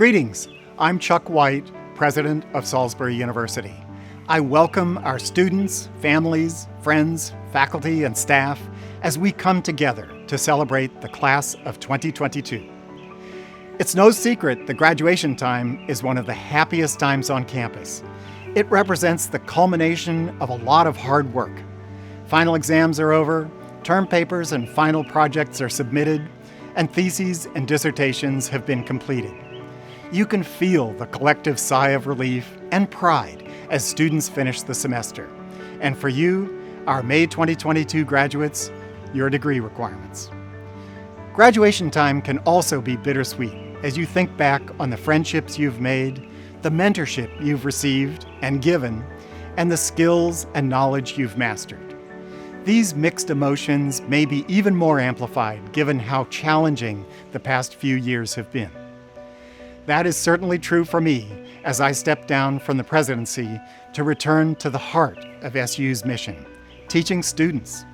Greetings, I'm Chuck Wight, President of Salisbury University. I welcome our students, families, friends, faculty, and staff as we come together to celebrate the class of 2022. It's no secret that graduation time is one of the happiest times on campus. It represents the culmination of a lot of hard work. Final exams are over, term papers and final projects are submitted, and theses and dissertations have been completed. You can feel the collective sigh of relief and pride as students finish the semester. And for you, our May 2022 graduates, your degree requirements. Graduation time can also be bittersweet as you think back on the friendships you've made, the mentorship you've received and given, and the skills and knowledge you've mastered. These mixed emotions may be even more amplified given how challenging the past few years have been. That is certainly true for me as I step down from the presidency to return to the heart of SU's mission, teaching students.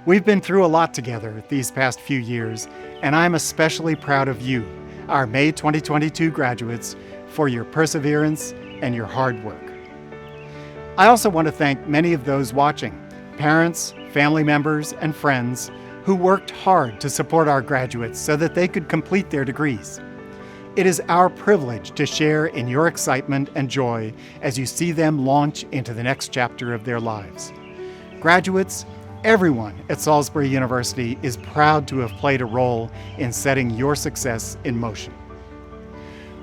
We've been through a lot together these past few years, and I'm especially proud of you, our May 2022 graduates, for your perseverance and your hard work. I also want to thank many of those watching, parents, family members, and friends who worked hard to support our graduates so that they could complete their degrees. It is our privilege to share in your excitement and joy as you see them launch into the next chapter of their lives. Graduates, everyone at Salisbury University is proud to have played a role in setting your success in motion.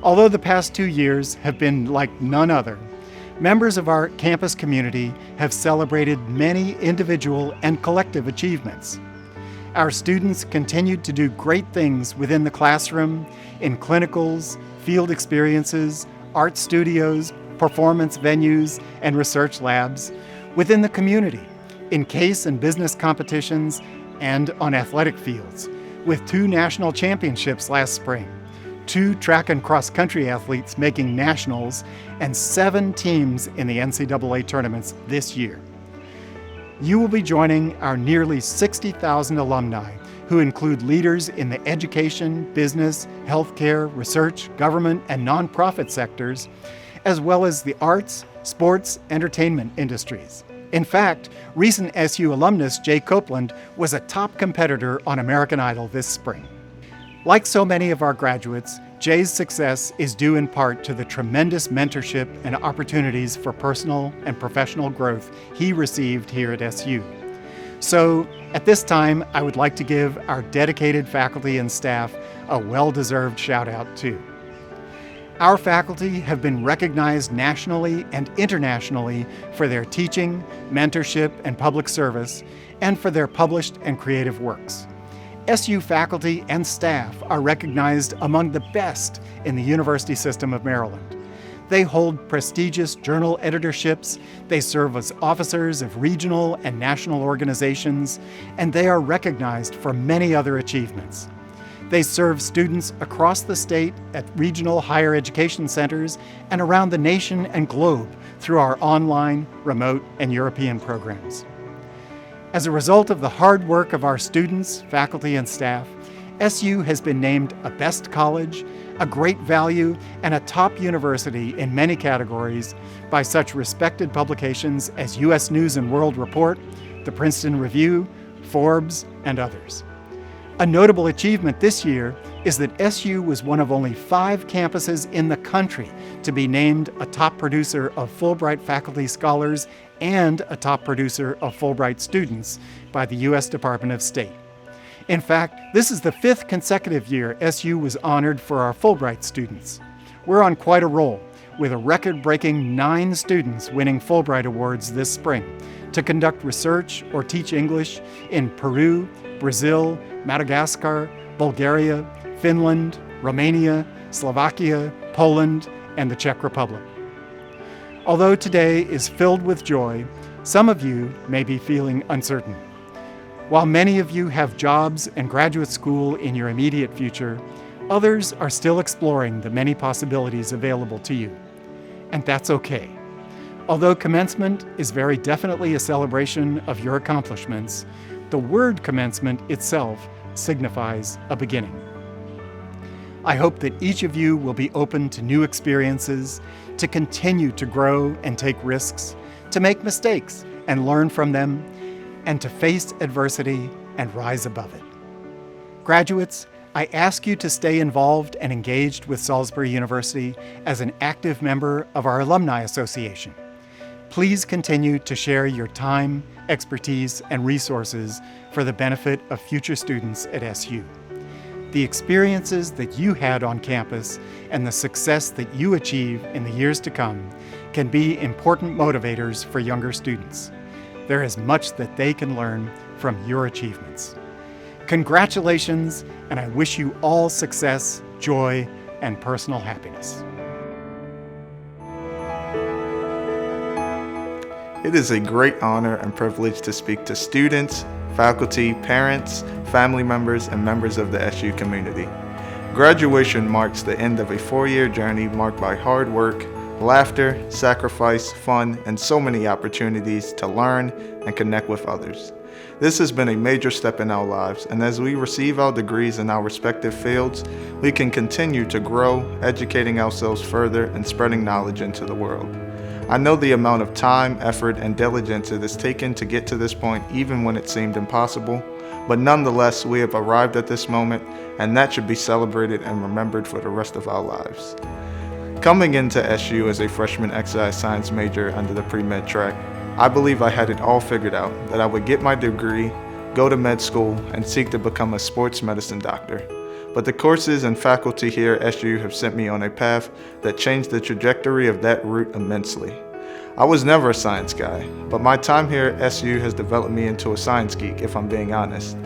Although the past 2 years have been like none other, members of our campus community have celebrated many individual and collective achievements. Our students continued to do great things within the classroom, in clinicals, field experiences, art studios, performance venues, and research labs, within the community, in case and business competitions, and on athletic fields, with 2 national championships last spring, 2 track and cross-country athletes making nationals, and 7 teams in the NCAA tournaments this year. You will be joining our nearly 60,000 alumni, who include leaders in the education, business, healthcare, research, government, and nonprofit sectors, as well as the arts, sports, entertainment industries. In fact, recent SU alumnus Jay Copeland was a top competitor on American Idol this spring. Like so many of our graduates, Jay's success is due in part to the tremendous mentorship and opportunities for personal and professional growth he received here at SU. So, at this time, I would like to give our dedicated faculty and staff a well-deserved shout-out too. Our faculty have been recognized nationally and internationally for their teaching, mentorship, and public service, and for their published and creative works. SU faculty and staff are recognized among the best in the University System of Maryland. They hold prestigious journal editorships, they serve as officers of regional and national organizations, and they are recognized for many other achievements. They serve students across the state at regional higher education centers and around the nation and globe through our online, remote, and European programs. As a result of the hard work of our students, faculty, and staff, SU has been named a best college, a great value, and a top university in many categories by such respected publications as U.S. News and World Report, the Princeton Review, Forbes, and others. A notable achievement this year is that SU was one of only 5 campuses in the country to be named a top producer of Fulbright faculty scholars and a top producer of Fulbright students by the U.S. Department of State. In fact, this is the 5th consecutive year SU was honored for our Fulbright students. We're on quite a roll, with a record-breaking 9 students winning Fulbright Awards this spring to conduct research or teach English in Peru, Brazil, Madagascar, Bulgaria, Finland, Romania, Slovakia, Poland, and the Czech Republic. Although today is filled with joy, some of you may be feeling uncertain. While many of you have jobs and graduate school in your immediate future, others are still exploring the many possibilities available to you. And that's okay. Although commencement is very definitely a celebration of your accomplishments, the word commencement itself signifies a beginning. I hope that each of you will be open to new experiences, to continue to grow and take risks, to make mistakes and learn from them, and to face adversity and rise above it. Graduates, I ask you to stay involved and engaged with Salisbury University as an active member of our Alumni Association. Please continue to share your time, expertise, and resources for the benefit of future students at SU. The experiences that you had on campus and the success that you achieve in the years to come can be important motivators for younger students. There is much that they can learn from your achievements. Congratulations, and I wish you all success, joy, and personal happiness. It is a great honor and privilege to speak to students, faculty, parents, family members, and members of the SU community. Graduation marks the end of a 4-year journey marked by hard work, laughter, sacrifice, fun, and so many opportunities to learn and connect with others. This has been a major step in our lives, and as we receive our degrees in our respective fields, we can continue to grow, educating ourselves further and spreading knowledge into the world. I know the amount of time, effort, and diligence it has taken to get to this point, even when it seemed impossible, but nonetheless, we have arrived at this moment, and that should be celebrated and remembered for the rest of our lives. Coming into SU as a freshman exercise science major under the pre-med track, I believe I had it all figured out, that I would get my degree, go to med school, and seek to become a sports medicine doctor. But the courses and faculty here at SU have sent me on a path that changed the trajectory of that route immensely. I was never a science guy, but my time here at SU has developed me into a science geek, if I'm being honest.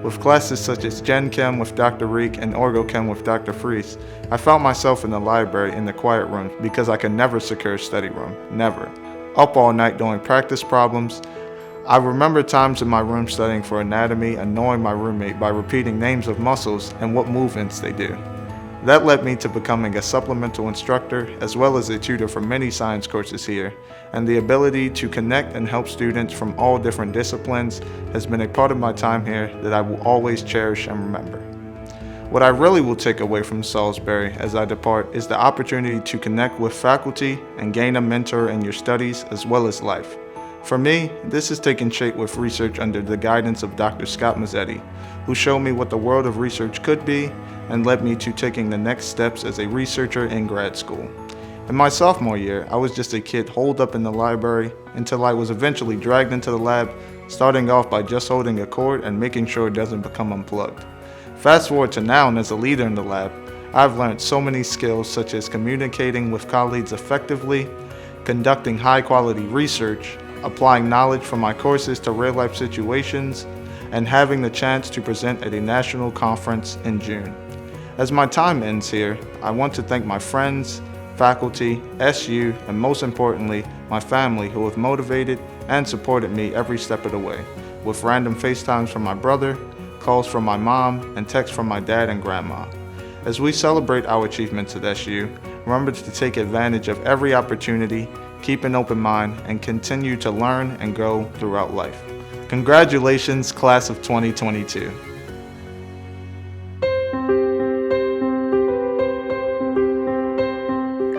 With classes such as Gen Chem with Dr. Reek and Orgochem with Dr. Fries, I found myself in the library in the quiet room because I could never secure a study room, never. Up all night doing practice problems. I remember times in my room studying for anatomy, annoying my roommate by repeating names of muscles and what movements they do. That led me to becoming a supplemental instructor as well as a tutor for many science courses here, and the ability to connect and help students from all different disciplines has been a part of my time here that I will always cherish and remember. What I really will take away from Salisbury as I depart is the opportunity to connect with faculty and gain a mentor in your studies as well as life. For me, this has taken shape with research under the guidance of Dr. Scott Mazzetti, who showed me what the world of research could be and led me to taking the next steps as a researcher in grad school. In my sophomore year, I was just a kid holed up in the library until I was eventually dragged into the lab, starting off by just holding a cord and making sure it doesn't become unplugged. Fast forward to now, and as a leader in the lab, I've learned so many skills such as communicating with colleagues effectively, conducting high-quality research, applying knowledge from my courses to real-life situations, and having the chance to present at a national conference in June. As my time ends here, I want to thank my friends, faculty, SU, and most importantly, my family who have motivated and supported me every step of the way, with random FaceTimes from my brother, calls from my mom, and texts from my dad and grandma. As we celebrate our achievements at SU, remember to take advantage of every opportunity, keep an open mind, and continue to learn and grow throughout life. Congratulations, class of 2022.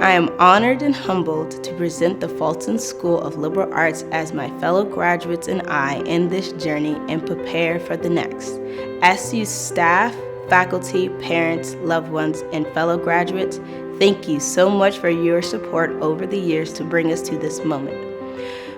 I am honored and humbled to present the Fulton School of Liberal Arts as my fellow graduates and I end this journey and prepare for the next. SU staff, faculty, parents, loved ones, and fellow graduates, thank you so much for your support over the years to bring us to this moment.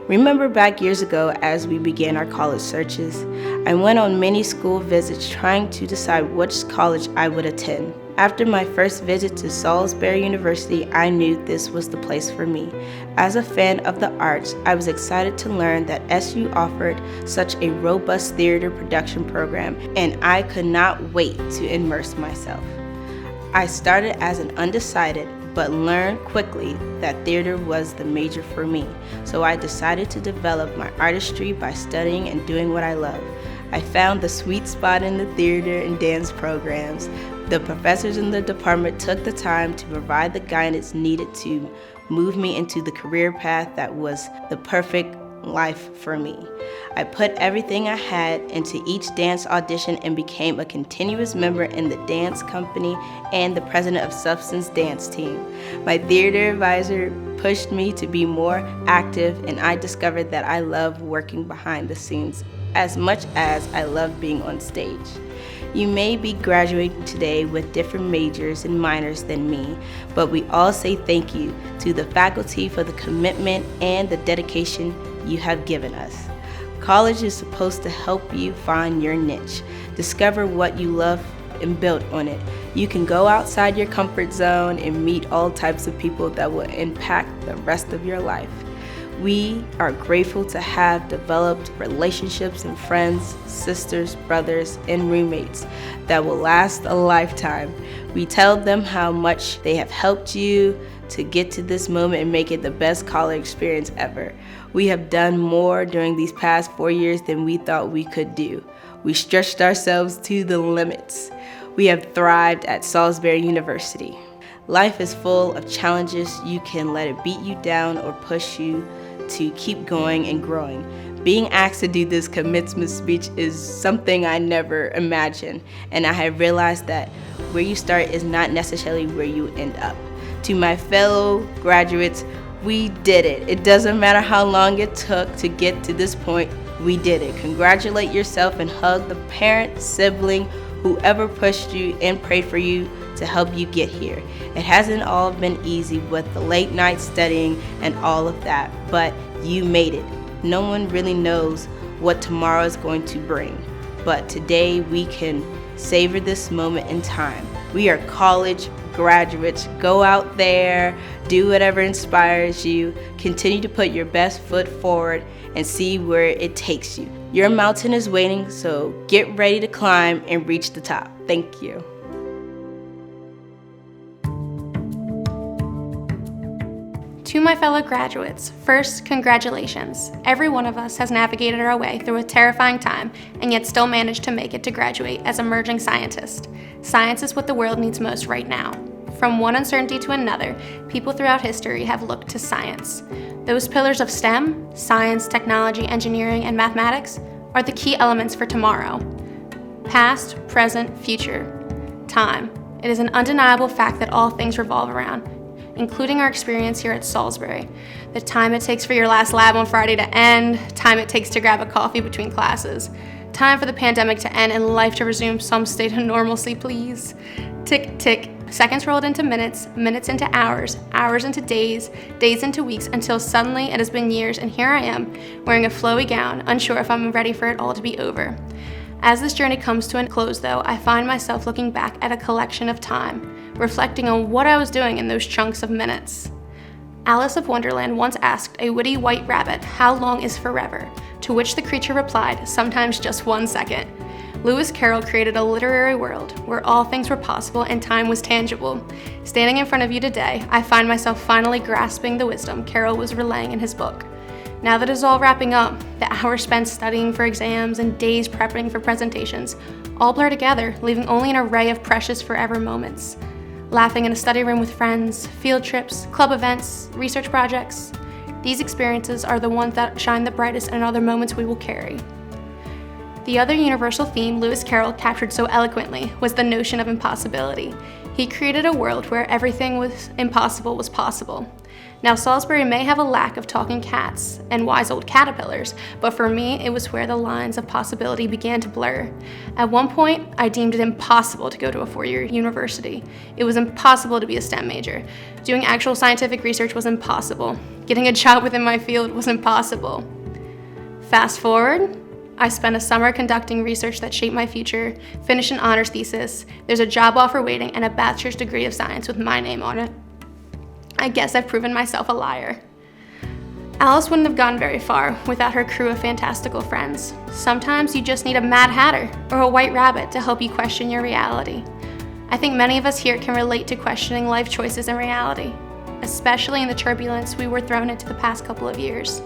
Remember back years ago as we began our college searches, I went on many school visits trying to decide which college I would attend. After my first visit to Salisbury University, I knew this was the place for me. As a fan of the arts, I was excited to learn that SU offered such a robust theater production program, and I could not wait to immerse myself. I started as an undecided, but learned quickly that theater was the major for me, so I decided to develop my artistry by studying and doing what I love. I found the sweet spot in the theater and dance programs. The professors in the department took the time to provide the guidance needed to move me into the career path that was the perfect life for me. I put everything I had into each dance audition and became a continuous member in the dance company and the president of Substance dance team. My theater advisor pushed me to be more active, and I discovered that I love working behind the scenes as much as I love being on stage. You may be graduating today with different majors and minors than me, but we all say thank you to the faculty for the commitment and the dedication you have given us. College is supposed to help you find your niche, discover what you love and build on it. You can go outside your comfort zone and meet all types of people that will impact the rest of your life. We are grateful to have developed relationships and friends, sisters, brothers, and roommates that will last a lifetime. We tell them how much they have helped you to get to this moment and make it the best college experience ever. We have done more during these past 4 years than we thought we could do. We stretched ourselves to the limits. We have thrived at Salisbury University. Life is full of challenges. You can let it beat you down or push you to keep going and growing. Being asked to do this commencement speech is something I never imagined, and I have realized that where you start is not necessarily where you end up. To my fellow graduates, we did it. It doesn't matter how long it took to get to this point, we did it. Congratulate yourself and hug the parent, sibling, whoever pushed you and prayed for you to help you get here. It hasn't all been easy with the late night studying and all of that, but you made it. No one really knows what tomorrow is going to bring, but today we can savor this moment in time. We are college graduates. Go out there, do whatever inspires you, continue to put your best foot forward and see where it takes you. Your mountain is waiting, so get ready to climb and reach the top. Thank you. To my fellow graduates, first, congratulations. Every one of us has navigated our way through a terrifying time and yet still managed to make it to graduate as emerging scientists. Science is what the world needs most right now. From one uncertainty to another, people throughout history have looked to science. Those pillars of STEM, science, technology, engineering, and mathematics, are the key elements for tomorrow. Past, present, future. Time. It is an undeniable fact that all things revolve around, including our experience here at Salisbury. The time it takes for your last lab on Friday to end, time it takes to grab a coffee between classes, time for the pandemic to end and life to resume some state of normalcy, please. Tick, tick. Seconds rolled into minutes, minutes into hours, hours into days, days into weeks, until suddenly it has been years and here I am, wearing a flowy gown, unsure if I'm ready for it all to be over. As this journey comes to a close though, I find myself looking back at a collection of time, reflecting on what I was doing in those chunks of minutes. Alice of Wonderland once asked a witty white rabbit, "How long is forever?" To which the creature replied, "Sometimes just 1 second." Lewis Carroll created a literary world where all things were possible and time was tangible. Standing in front of you today, I find myself finally grasping the wisdom Carroll was relaying in his book. Now that it's all wrapping up, the hours spent studying for exams and days prepping for presentations all blur together, leaving only an array of precious forever moments. Laughing in a study room with friends, field trips, club events, research projects. These experiences are the ones that shine the brightest and are the moments we will carry. The other universal theme Lewis Carroll captured so eloquently was the notion of impossibility. He created a world where everything was impossible was possible. Now, Salisbury may have a lack of talking cats and wise old caterpillars, but for me, it was where the lines of possibility began to blur. At one point, I deemed it impossible to go to a 4-year university. It was impossible to be a STEM major. Doing actual scientific research was impossible. Getting a job within my field was impossible. Fast forward, I spent a summer conducting research that shaped my future, finished an honors thesis, there's a job offer waiting, and a bachelor's degree of science with my name on it. I guess I've proven myself a liar. Alice wouldn't have gone very far without her crew of fantastical friends. Sometimes you just need a Mad Hatter or a White Rabbit to help you question your reality. I think many of us here can relate to questioning life choices and reality, especially in the turbulence we were thrown into the past couple of years.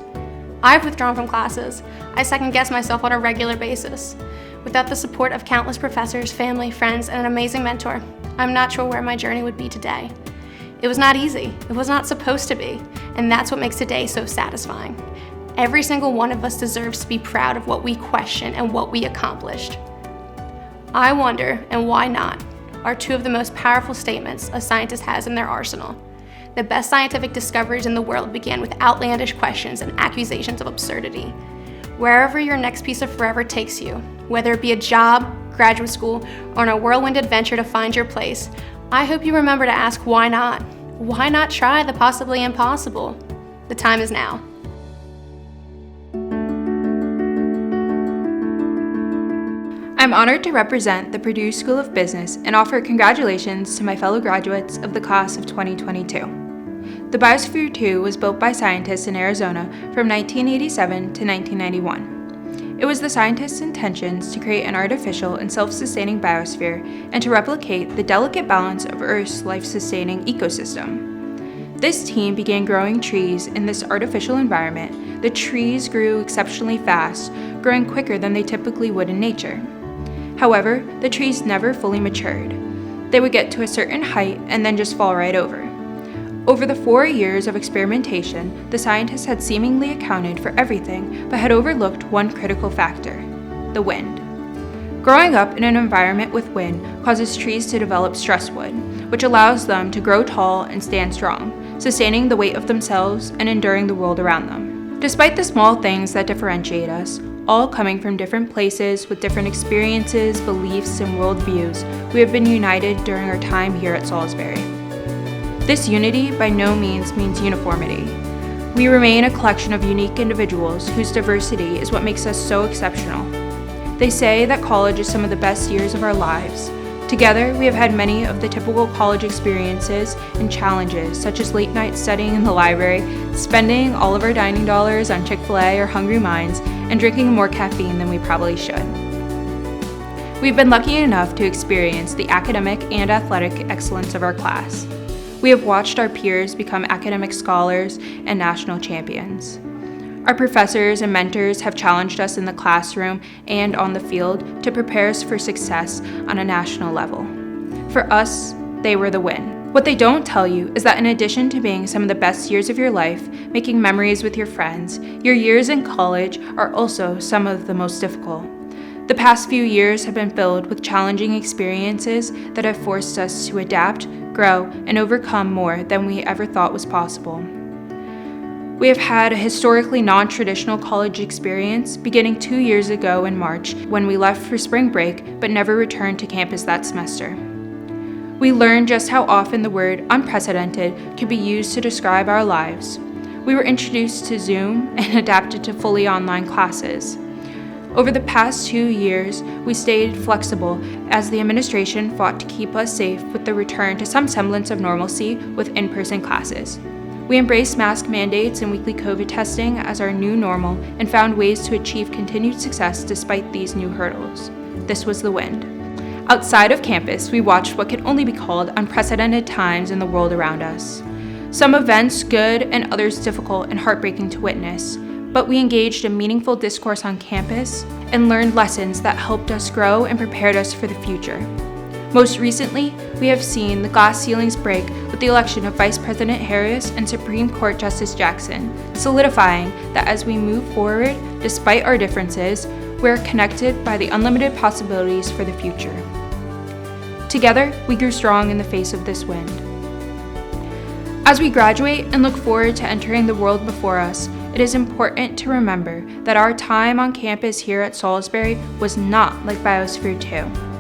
I've withdrawn from classes. I second-guess myself on a regular basis. Without the support of countless professors, family, friends, and an amazing mentor, I'm not sure where my journey would be today. It was not easy. It was not supposed to be. And that's what makes today so satisfying. Every single one of us deserves to be proud of what we question and what we accomplished. I wonder, and why not, are two of the most powerful statements a scientist has in their arsenal. The best scientific discoveries in the world began with outlandish questions and accusations of absurdity. Wherever your next piece of forever takes you, whether it be a job, graduate school, or on a whirlwind adventure to find your place, I hope you remember to ask why not? Why not try the possibly impossible? The time is now. I'm honored to represent the Perdue School of Business and offer congratulations to my fellow graduates of the class of 2022. The Biosphere 2 was built by scientists in Arizona from 1987 to 1991. It was the scientists' intentions to create an artificial and self-sustaining biosphere and to replicate the delicate balance of Earth's life-sustaining ecosystem. This team began growing trees in this artificial environment. The trees grew exceptionally fast, growing quicker than they typically would in nature. However, the trees never fully matured. They would get to a certain height and then just fall right over. Over the 4 years of experimentation, the scientists had seemingly accounted for everything but had overlooked one critical factor: the wind. Growing up in an environment with wind causes trees to develop stress wood, which allows them to grow tall and stand strong, sustaining the weight of themselves and enduring the world around them. Despite the small things that differentiate us, all coming from different places with different experiences, beliefs, and worldviews, we have been united during our time here at Salisbury. This unity by no means means uniformity. We remain a collection of unique individuals whose diversity is what makes us so exceptional. They say that college is some of the best years of our lives. Together, we have had many of the typical college experiences and challenges, such as late night studying in the library, spending all of our dining dollars on Chick-fil-A or Hungry Minds, and drinking more caffeine than we probably should. We've been lucky enough to experience the academic and athletic excellence of our class. We have watched our peers become academic scholars and national champions. Our professors and mentors have challenged us in the classroom and on the field to prepare us for success on a national level. For us, they were the win. What they don't tell you is that in addition to being some of the best years of your life, making memories with your friends, your years in college are also some of the most difficult. The past few years have been filled with challenging experiences that have forced us to adapt, grow, and overcome more than we ever thought was possible. We have had a historically non-traditional college experience beginning 2 years ago in March when we left for spring break but never returned to campus that semester. We learned just how often the word unprecedented could be used to describe our lives. We were introduced to Zoom and adapted to fully online classes. Over the past 2 years, we stayed flexible as the administration fought to keep us safe with the return to some semblance of normalcy with in-person classes. We embraced mask mandates and weekly COVID testing as our new normal and found ways to achieve continued success despite these new hurdles. This was the wind. Outside of campus, we watched what can only be called unprecedented times in the world around us. Some events good and others difficult and heartbreaking to witness, but we engaged in meaningful discourse on campus and learned lessons that helped us grow and prepared us for the future. Most recently, we have seen the glass ceilings break with the election of Vice President Harris and Supreme Court Justice Jackson, solidifying that as we move forward, despite our differences, we are connected by the unlimited possibilities for the future. Together, we grew strong in the face of this wind. As we graduate and look forward to entering the world before us, it is important to remember that our time on campus here at Salisbury was not like Biosphere 2.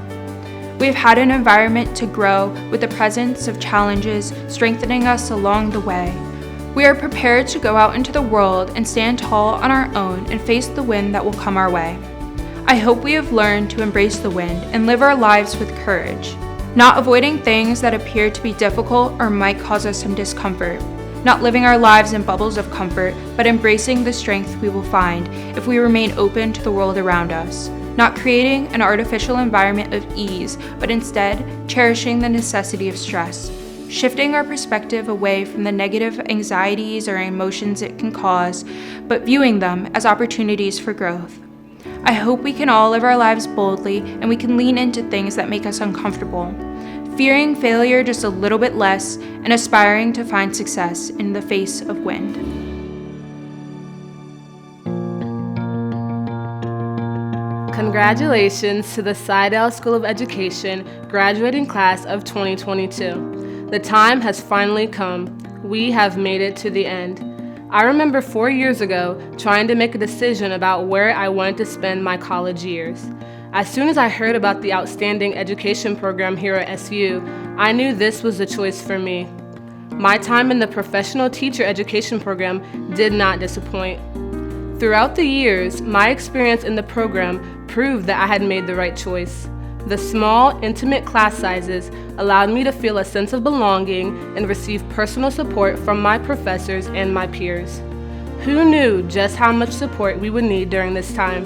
We have had an environment to grow with the presence of challenges strengthening us along the way. We are prepared to go out into the world and stand tall on our own and face the wind that will come our way. I hope we have learned to embrace the wind and live our lives with courage, not avoiding things that appear to be difficult or might cause us some discomfort, not living our lives in bubbles of comfort, but embracing the strength we will find if we remain open to the world around us, not creating an artificial environment of ease, but instead cherishing the necessity of stress, shifting our perspective away from the negative anxieties or emotions it can cause, but viewing them as opportunities for growth. I hope we can all live our lives boldly and we can lean into things that make us uncomfortable, fearing failure just a little bit less and aspiring to find success in the face of wind. Congratulations to the Seidel School of Education graduating class of 2022. The time has finally come. We have made it to the end. I remember 4 years ago trying to make a decision about where I wanted to spend my college years. As soon as I heard about the outstanding education program here at SU, I knew this was the choice for me. My time in the professional teacher education program did not disappoint. Throughout the years, my experience in the program proved that I had made the right choice. The small, intimate class sizes allowed me to feel a sense of belonging and receive personal support from my professors and my peers. Who knew just how much support we would need during this time?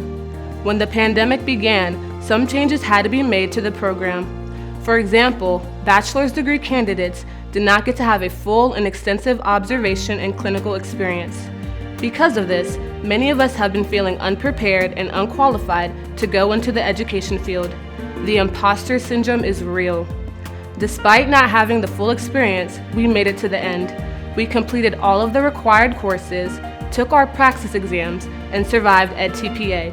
When the pandemic began, some changes had to be made to the program. For example, bachelor's degree candidates did not get to have a full and extensive observation and clinical experience. Because of this, many of us have been feeling unprepared and unqualified to go into the education field. The imposter syndrome is real. Despite not having the full experience, we made it to the end. We completed all of the required courses, took our praxis exams, and survived at TPA.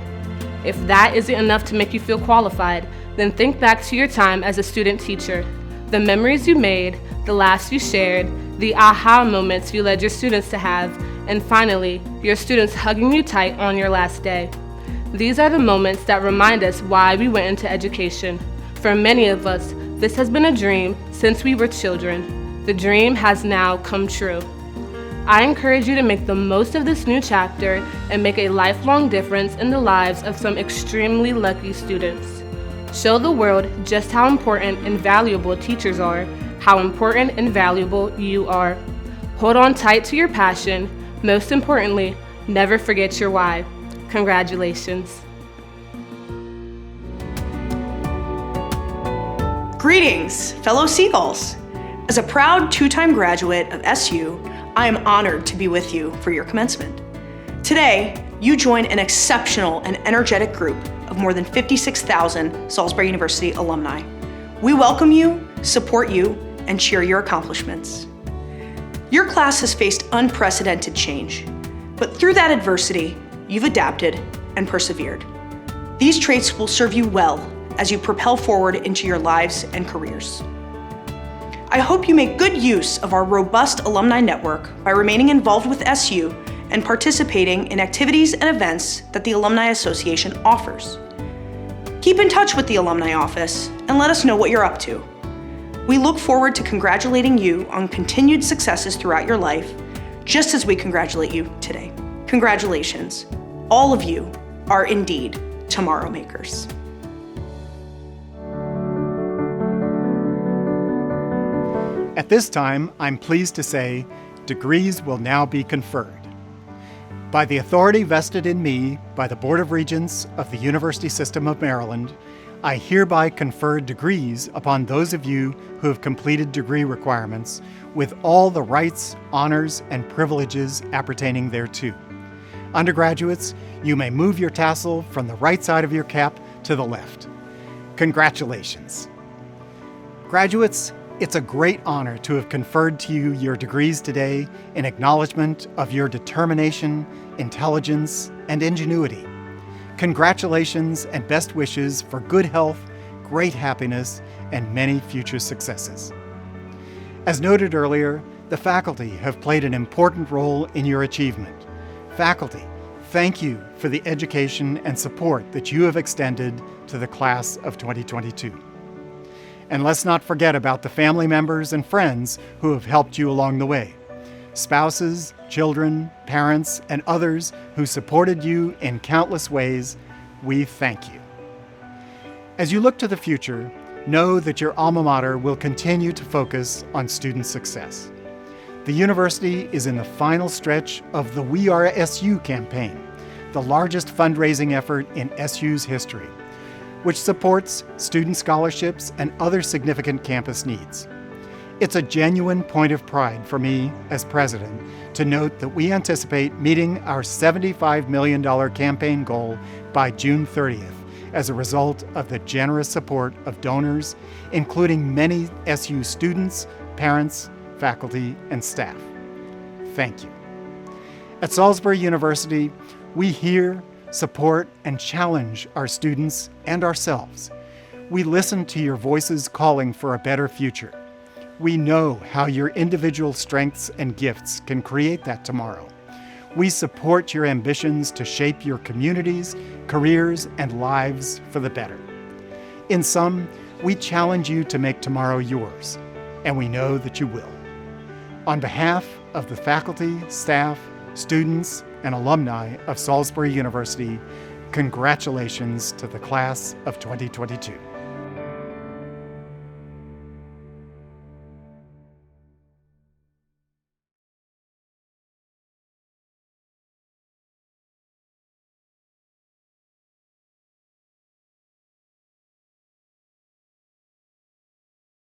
If that isn't enough to make you feel qualified, then think back to your time as a student teacher. The memories you made, the laughs you shared, the aha moments you led your students to have, and finally, your students hugging you tight on your last day. These are the moments that remind us why we went into education. For many of us, this has been a dream since we were children. The dream has now come true. I encourage you to make the most of this new chapter and make a lifelong difference in the lives of some extremely lucky students. Show the world just how important and valuable teachers are, how important and valuable you are. Hold on tight to your passion. Most importantly, never forget your why. Congratulations. Greetings, fellow Seagulls. As a proud two-time graduate of SU, I am honored to be with you for your commencement. Today, you join an exceptional and energetic group of more than 56,000 Salisbury University alumni. We welcome you, support you, and cheer your accomplishments. Your class has faced unprecedented change, but through that adversity, you've adapted and persevered. These traits will serve you well as you propel forward into your lives and careers. I hope you make good use of our robust alumni network by remaining involved with SU and participating in activities and events that the Alumni Association offers. Keep in touch with the Alumni Office and let us know what you're up to. We look forward to congratulating you on continued successes throughout your life, just as we congratulate you today. Congratulations. All of you are indeed tomorrow makers. At this time, I'm pleased to say degrees will now be conferred. By the authority vested in me by the Board of Regents of the University System of Maryland, I hereby confer degrees upon those of you who have completed degree requirements with all the rights, honors, and privileges appertaining thereto. Undergraduates, you may move your tassel from the right side of your cap to the left. Congratulations. Graduates, it's a great honor to have conferred to you your degrees today in acknowledgement of your determination, intelligence, and ingenuity. Congratulations and best wishes for good health, great happiness, and many future successes. As noted earlier, the faculty have played an important role in your achievement. Faculty, thank you for the education and support that you have extended to the class of 2022. And let's not forget about the family members and friends who have helped you along the way. Spouses, children, parents, and others who supported you in countless ways, we thank you. As you look to the future, know that your alma mater will continue to focus on student success. The university is in the final stretch of the We Are SU campaign, the largest fundraising effort in SU's history, which supports student scholarships and other significant campus needs. It's a genuine point of pride for me as president to note that we anticipate meeting our $75 million campaign goal by June 30th as a result of the generous support of donors, including many SU students, parents, faculty, and staff. Thank you. At Salisbury University, we hear, support, and challenge our students and ourselves. We listen to your voices calling for a better future. We know how your individual strengths and gifts can create that tomorrow. We support your ambitions to shape your communities, careers, and lives for the better. In sum, we challenge you to make tomorrow yours, and we know that you will. On behalf of the faculty, staff, students, and alumni of Salisbury University, congratulations to the class of 2022.